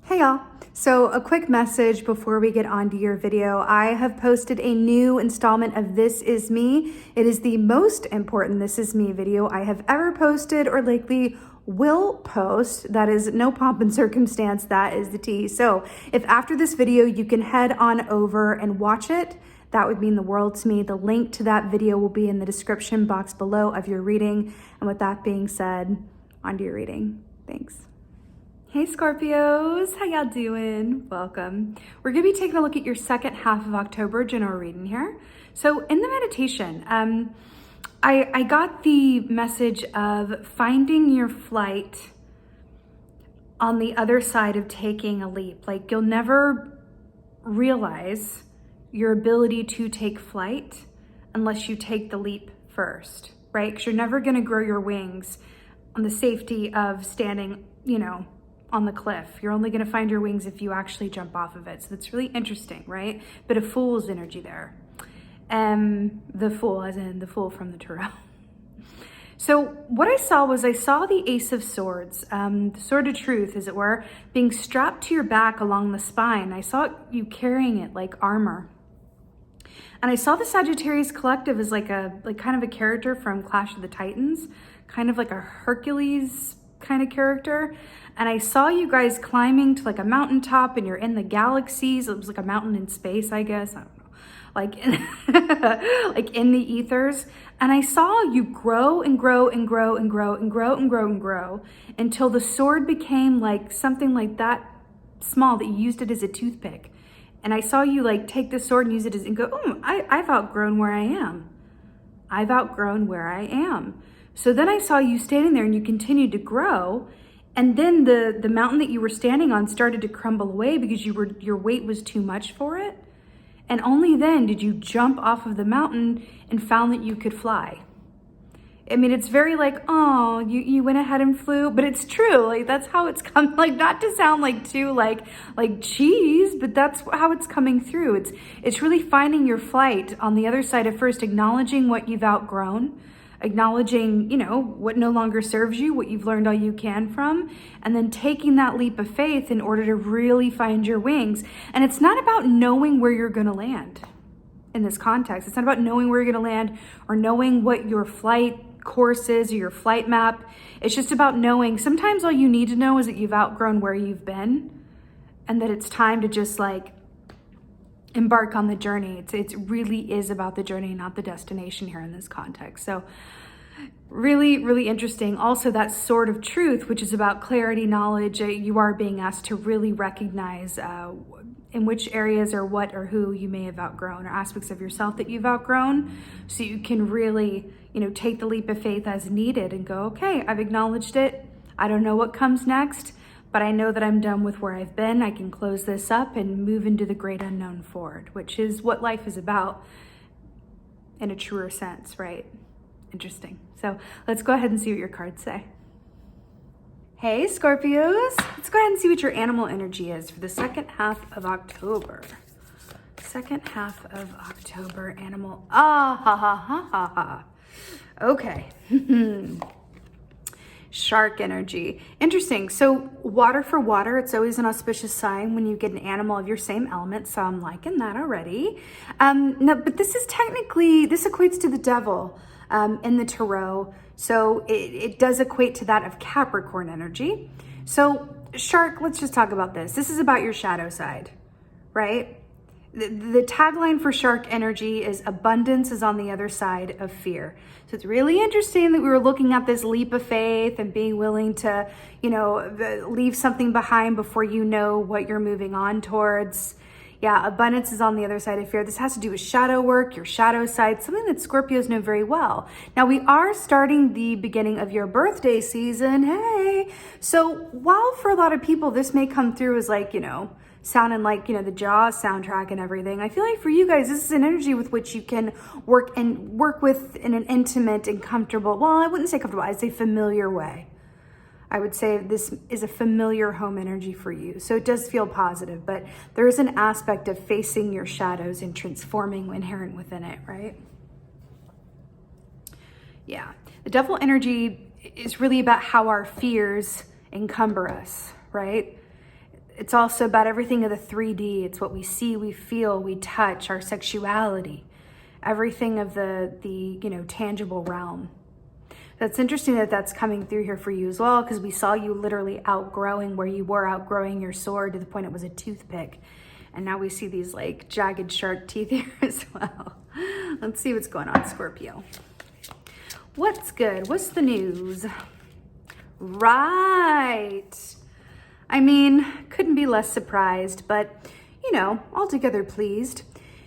Hey y'all. So a quick message before we get on to your video. I have posted a new installment of This Is Me. It is the most important This Is Me video I have ever posted or likely will post. That is no pomp and circumstance, that is the tea. So if after this video you can head on over and watch it, that would mean the world to me. The link to that video will be in the description box below of your reading. And with that being said, on to your reading. Thanks. Hey Scorpios, how y'all doing? Welcome. We're gonna be taking a look at your second half of October general reading here. So in the meditation, I got the message of finding your flight on the other side of taking a leap. Like you'll never realize your ability to take flight unless you take the leap first, right? Because you're never gonna grow your wings on the safety of standing, on the cliff. You're only going to find your wings if you actually jump off of it. So that's really interesting, right? Bit of fool's energy there. The fool, as in the fool from the tarot. So what I saw the Ace of Swords, the sword of truth, as it were, being strapped to your back along the spine. I saw you carrying it like armor. And I saw the Sagittarius Collective as like kind of a character from Clash of the Titans, kind of like a Hercules kind of character. And I saw you guys climbing to like a mountaintop and you're in the galaxies. It was like a mountain in space, I guess. I don't know. Like in the ethers. And I saw you grow and grow and grow and grow and grow and grow and grow until the sword became like something like that small that you used it as a toothpick. And I saw you like take the sword and use it and go, I've outgrown where I am. I've outgrown where I am. So then I saw you standing there and you continued to grow. And then the mountain that you were standing on started to crumble away because your weight was too much for it. And only then did you jump off of the mountain and found that you could fly. I mean, it's very like, oh, you went ahead and flew, but it's true. Like that's how it's come, like not to sound like too like cheese, but that's how it's coming through. It's really finding your flight on the other side of first acknowledging what you've outgrown, acknowledging, what no longer serves you, what you've learned all you can from, and then taking that leap of faith in order to really find your wings. And it's not about knowing where you're going to land in this context. It's not about knowing where you're going to land or knowing what your flight course is or your flight map. It's just about knowing sometimes all you need to know is that you've outgrown where you've been and that it's time to just like embark on the journey. It really is about the journey, not the destination here in this context. So really, really interesting. Also that sword of truth, which is about clarity, knowledge. You are being asked to really recognize in which areas or what or who you may have outgrown or aspects of yourself that you've outgrown. So you can really, take the leap of faith as needed and go, okay, I've acknowledged it. I don't know what comes next, but I know that I'm done with where I've been. I can close this up and move into the great unknown forward, which is what life is about in a truer sense, right? Interesting. So let's go ahead and see what your cards say. Hey, Scorpios. Let's go ahead and see what your animal energy is for the second half of October. Second half of October, animal. Ah, ha, ha, ha, ha, ha. Okay. Shark energy. Interesting. So water for water, it's always an auspicious sign when you get an animal of your same element. So I'm liking that already. No, but this equates to the devil in the tarot. So it does equate to that of Capricorn energy. So shark, let's just talk about this. This is about your shadow side, right? The tagline for shark energy is abundance is on the other side of fear. So it's really interesting that we were looking at this leap of faith and being willing to, leave something behind before you know what you're moving on towards. Yeah, abundance is on the other side of fear. This has to do with shadow work, your shadow side, something that Scorpios know very well. Now we are starting the beginning of your birthday season. Hey, so while for a lot of people, this may come through as like, sounding like, the Jaws soundtrack and everything. I feel like for you guys, this is an energy with which you can work with in an intimate and comfortable, well, I wouldn't say comfortable, I'd say familiar way. I would say this is a familiar home energy for you. So it does feel positive, but there is an aspect of facing your shadows and transforming inherent within it, right? Yeah. The devil energy is really about how our fears encumber us, right? It's also about everything of the 3D. It's what we see, we feel, we touch, our sexuality, everything of the tangible realm. That's interesting that that's coming through here for you as well, because we saw you literally outgrowing where you were outgrowing your sword to the point it was a toothpick. And now we see these like jagged shark teeth here as well. Let's see what's going on, Scorpio. What's good? What's the news? Right. I mean, couldn't be less surprised, but altogether pleased.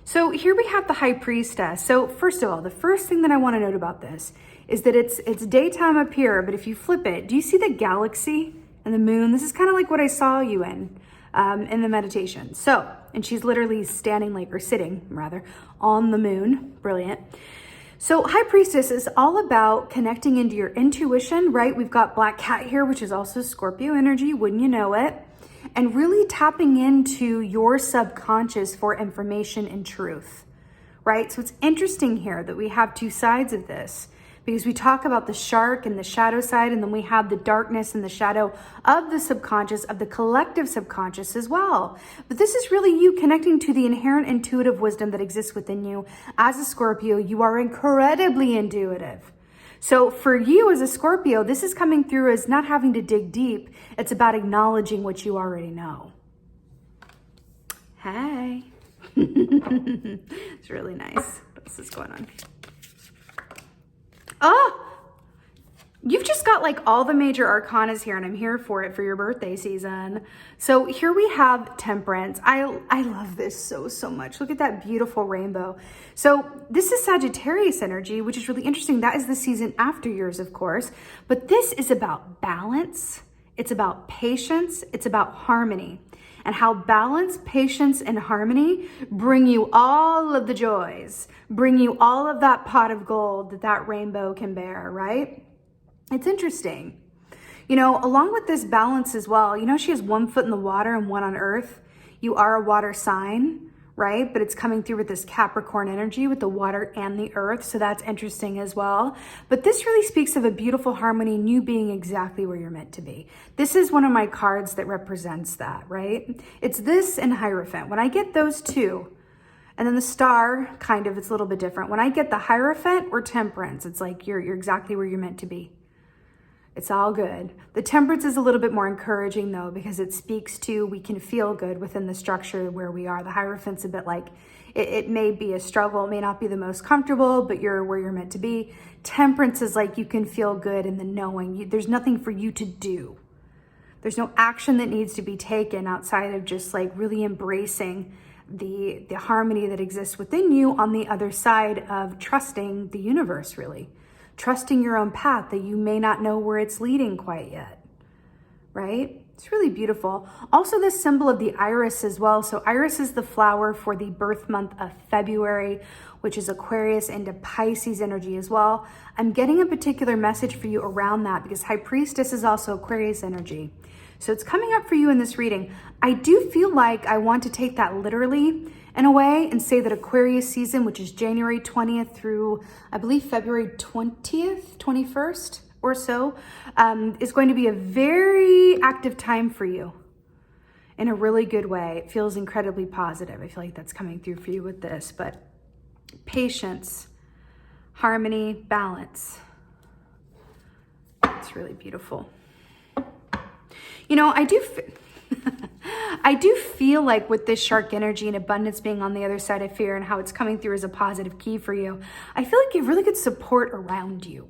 So here we have the High Priestess. So first of all, the first thing that I want to note about this is that it's daytime up here, but if you flip it, do you see the galaxy and the moon? This is kind of like what I saw you in the meditation. So, and she's literally standing sitting on the moon. Brilliant. So High Priestess is all about connecting into your intuition, right? We've got Black Cat here, which is also Scorpio energy, wouldn't you know it? And really tapping into your subconscious for information and truth, right? So it's interesting here that we have two sides of this, because we talk about the shark and the shadow side, and then we have the darkness and the shadow of the subconscious, of the collective subconscious as well. But this is really you connecting to the inherent intuitive wisdom that exists within you. As a Scorpio, you are incredibly intuitive. So for you as a Scorpio, this is coming through as not having to dig deep. It's about acknowledging what you already know. Hey. It's really nice. What else is going on? Oh, you've just got all the major arcanas here, and I'm here for it for your birthday season. So here we have Temperance. I love this so much. Look at that beautiful rainbow. So this is Sagittarius energy, which is really interesting. That is the season after yours, of course. But this is about balance. It's about patience. It's about harmony. And how balance, patience, and harmony bring you all of the joys, bring you all of that pot of gold that rainbow can bear, right? It's interesting. Along with this balance as well, she has 1 foot in the water and 1 on earth. You are a water sign, right? But it's coming through with this Capricorn energy with the water and the earth. So that's interesting as well. But this really speaks of a beautiful harmony and you being exactly where you're meant to be. This is one of my cards that represents that, right? It's this and Hierophant. When I get those two, and then the star, it's a little bit different. When I get the Hierophant or Temperance, it's like you're exactly where you're meant to be. It's all good. The Temperance is a little bit more encouraging though, because it speaks to, we can feel good within the structure where we are. The Hierophant's a bit like, it may be a struggle, it may not be the most comfortable, but you're where you're meant to be. Temperance is like, you can feel good in the knowing. There's nothing for you to do. There's no action that needs to be taken outside of just really embracing the harmony that exists within you on the other side of trusting the universe, really. Trusting your own path that you may not know where it's leading quite yet, right? It's really beautiful. Also, the symbol of the iris as well. So iris is the flower for the birth month of February, which is Aquarius into Pisces energy as well. I'm getting a particular message for you around that because High Priestess is also Aquarius energy. So it's coming up for you in this reading. I do feel like I want to take that literally in a way and say that Aquarius season, which is January 20th through, I believe, February 20th, 21st or so, is going to be a very active time for you in a really good way. It feels incredibly positive. I feel like that's coming through for you with this, but patience, harmony, balance. It's really beautiful. I do feel like with this shark energy and abundance being on the other side of fear and how it's coming through as a positive key for you, I feel like you have really good support around you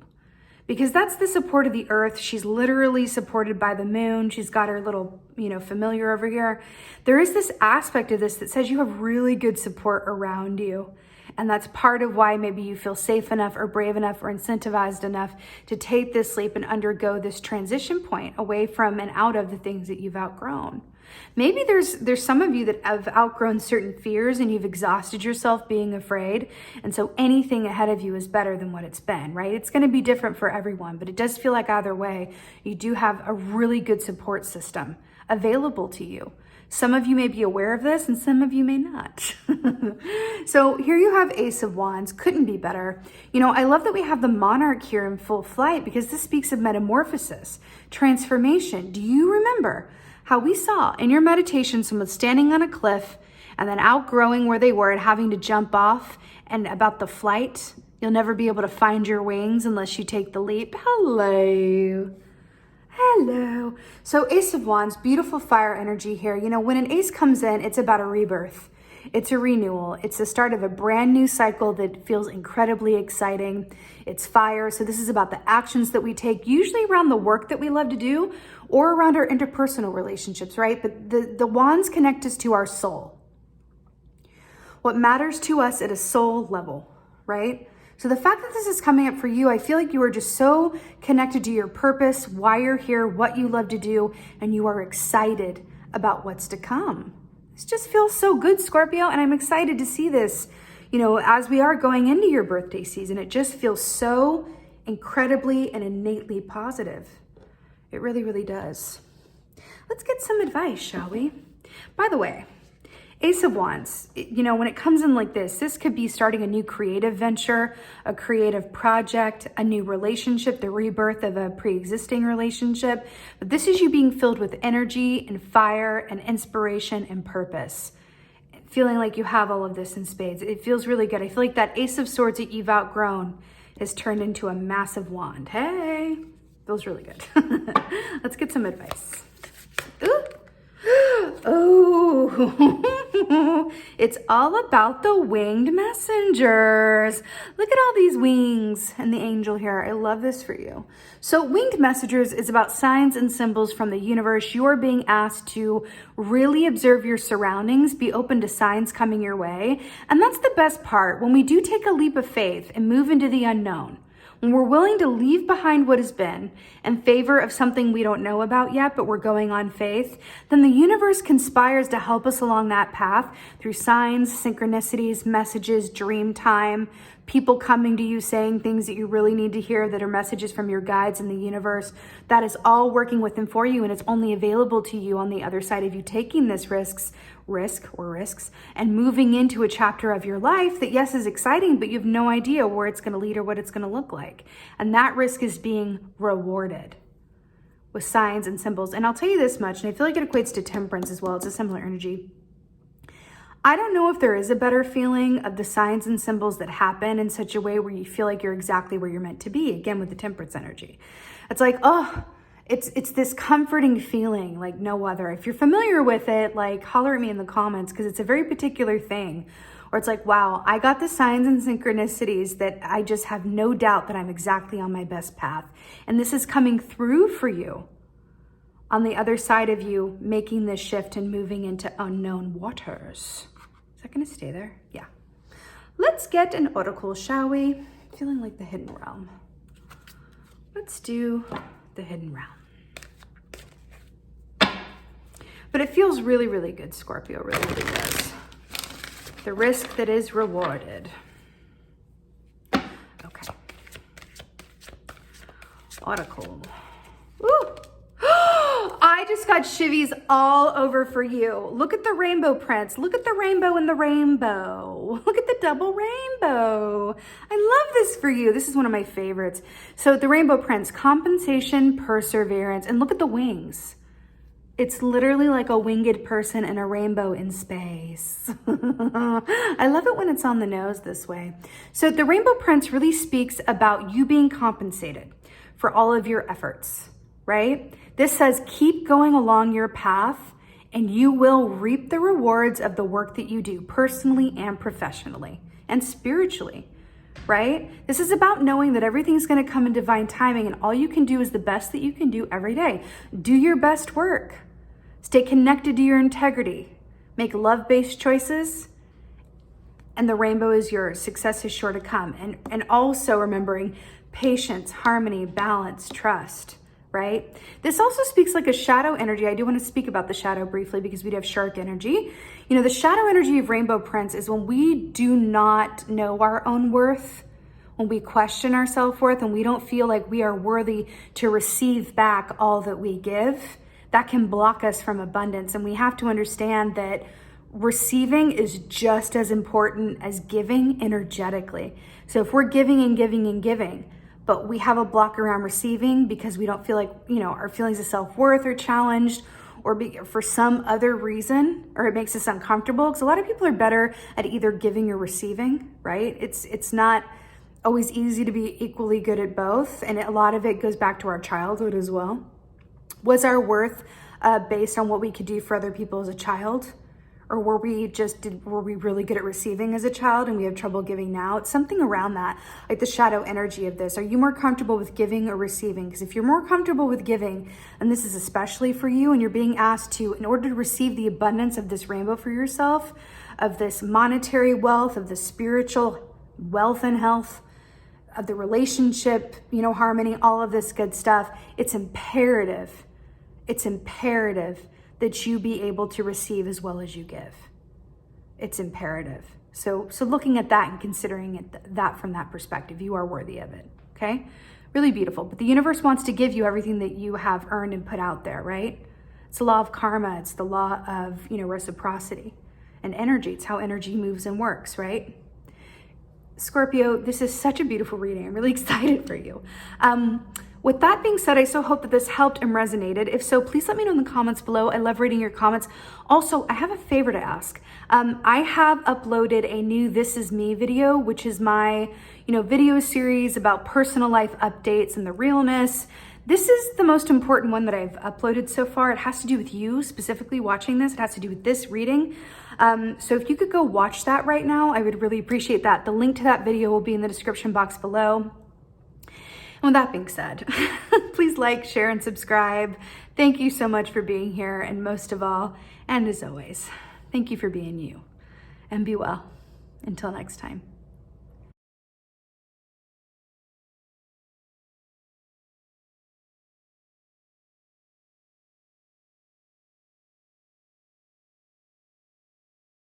because that's the support of the earth. She's literally supported by the moon. She's got her little, familiar over here. There is this aspect of this that says you have really good support around you. And that's part of why maybe you feel safe enough or brave enough or incentivized enough to take this leap and undergo this transition point away from and out of the things that you've outgrown. Maybe there's some of you that have outgrown certain fears and you've exhausted yourself being afraid. And so anything ahead of you is better than what it's been, right? It's going to be different for everyone, but it does feel like either way, you do have a really good support system available to you. Some of you may be aware of this and some of you may not. So here you have Ace of Wands, couldn't be better. I love that we have the Monarch here in full flight because this speaks of metamorphosis, transformation. Do you remember how we saw in your meditation someone standing on a cliff and then outgrowing where they were and having to jump off, and about the flight. You'll never be able to find your wings unless you take the leap. Hello. Hello. So Ace of Wands, beautiful fire energy here. You know, when an ace comes in, it's about a rebirth. It's a renewal. It's the start of a brand new cycle that feels incredibly exciting. It's fire. So this is about the actions that we take, usually around the work that we love to do or around our interpersonal relationships, right? But the wands connect us to our soul. What matters to us at a soul level, right? So the fact that this is coming up for you, I feel like you are just so connected to your purpose, why you're here, what you love to do, and you are excited about what's to come. This just feels so good, Scorpio, and I'm excited to see this, you know, as we are going into your birthday season. It just feels so incredibly and innately positive. It really, really does. Let's get some advice, shall we? By the way, Ace of Wands, you know, when it comes in like this could be starting a new creative venture, a creative project, a new relationship, the rebirth of a pre-existing relationship. But this is you being filled with energy and fire and inspiration and purpose. Feeling like you have all of this in spades. It feels really good. I feel like that Ace of Swords that you've outgrown has turned into a massive wand. Hey, feels really good. Let's get some advice. Ooh. Oh, it's all about the winged messengers. Look at all these wings and the angel here. I love this for you. So winged messengers is about signs and symbols from the universe. You're being asked to really observe your surroundings, be open to signs coming your way. And that's the best part. When we do take a leap of faith and move into the unknown, when we're willing to leave behind what has been in favor of something we don't know about yet, but we're going on faith, then the universe conspires to help us along that path through signs, synchronicities, messages, dream time, people coming to you saying things that you really need to hear that are messages from your guides in the universe. That is all working with and for you, and it's only available to you on the other side of you taking this risks and moving into a chapter of your life that, yes, is exciting, but you have no idea where it's going to lead or what it's going to look like. And that risk is being rewarded with signs and symbols. And I'll tell you this much, and I feel like it equates to temperance as well. It's a similar energy. I don't know if there is a better feeling of the signs and symbols that happen in such a way where you feel like you're exactly where you're meant to be. Again, with the temperance energy. It's like, oh, it's this comforting feeling like no other. If you're familiar with it, like holler at me in the comments, because it's a very particular thing where it's like, wow, I got the signs and synchronicities that I just have no doubt that I'm exactly on my best path. And this is coming through for you on the other side of you making this shift and moving into unknown waters. Is that going to stay there? Yeah. Let's get an oracle, shall we? Feeling like the hidden realm. Let's do the hidden realm. But it feels really, really good, Scorpio, really, really does. The risk that is rewarded. Okay. Oracle. Woo! I just got shivvies all over for you. Look at the rainbow prints. Look at the rainbow in the rainbow. Look at the double rainbow. I love this for you. This is one of my favorites. So the rainbow prints, compensation, perseverance, and look at the wings. It's literally like a winged person in a rainbow in space. I love it when it's on the nose this way. So the rainbow prince really speaks about you being compensated for all of your efforts, right? This says keep going along your path and you will reap the rewards of the work that you do personally and professionally and spiritually, right? This is about knowing that everything's going to come in divine timing and all you can do is the best that you can do every day. Do your best work. Stay connected to your integrity. Make love-based choices, and the rainbow is yours. Success is sure to come. And also remembering patience, harmony, balance, trust, right? This also speaks like a shadow energy. I do want to speak about the shadow briefly because we do have shark energy. You know, the shadow energy of rainbow prince is when we do not know our own worth, when we question our self-worth and we don't feel like we are worthy to receive back all that we give. That can block us from abundance. And we have to understand that receiving is just as important as giving energetically. So if we're giving and giving and giving, but we have a block around receiving because we don't feel like, you know, our feelings of self-worth are challenged, or for some other reason, or it makes us uncomfortable. Because a lot of people are better at either giving or receiving, right? It's not always easy to be equally good at both. And a lot of it goes back to our childhood as well. Was our worth based on what we could do for other people as a child? Or were we really good at receiving as a child and we have trouble giving now? It's something around that, like the shadow energy of this. Are you more comfortable with giving or receiving? Because if you're more comfortable with giving, and this is especially for you, and you're being asked to, in order to receive the abundance of this rainbow for yourself, of this monetary wealth, of the spiritual wealth and health, of the relationship, harmony, all of this good stuff, it's imperative that you be able to receive as well as you give. It's imperative. So looking at that and considering that from that perspective, you are worthy of it, okay? Really beautiful. But the universe wants to give you everything that you have earned and put out there, right? It's the law of karma. It's the law of, reciprocity and energy. It's how energy moves and works, right? Scorpio, this is such a beautiful reading. I'm really excited for you. With that being said, I so hope that this helped and resonated. If so, please let me know in the comments below. I love reading your comments. Also, I have a favor to ask. I have uploaded a new This Is Me video, which is my, video series about personal life updates and the realness. This is the most important one that I've uploaded so far. It has to do with you specifically watching this. It has to do with this reading. So if you could go watch that right now, I would really appreciate that. The link to that video will be in the description box below. And with that being said, please like, share, and subscribe. Thank you so much for being here. And most of all, and as always, thank you for being you. And be well. Until next time.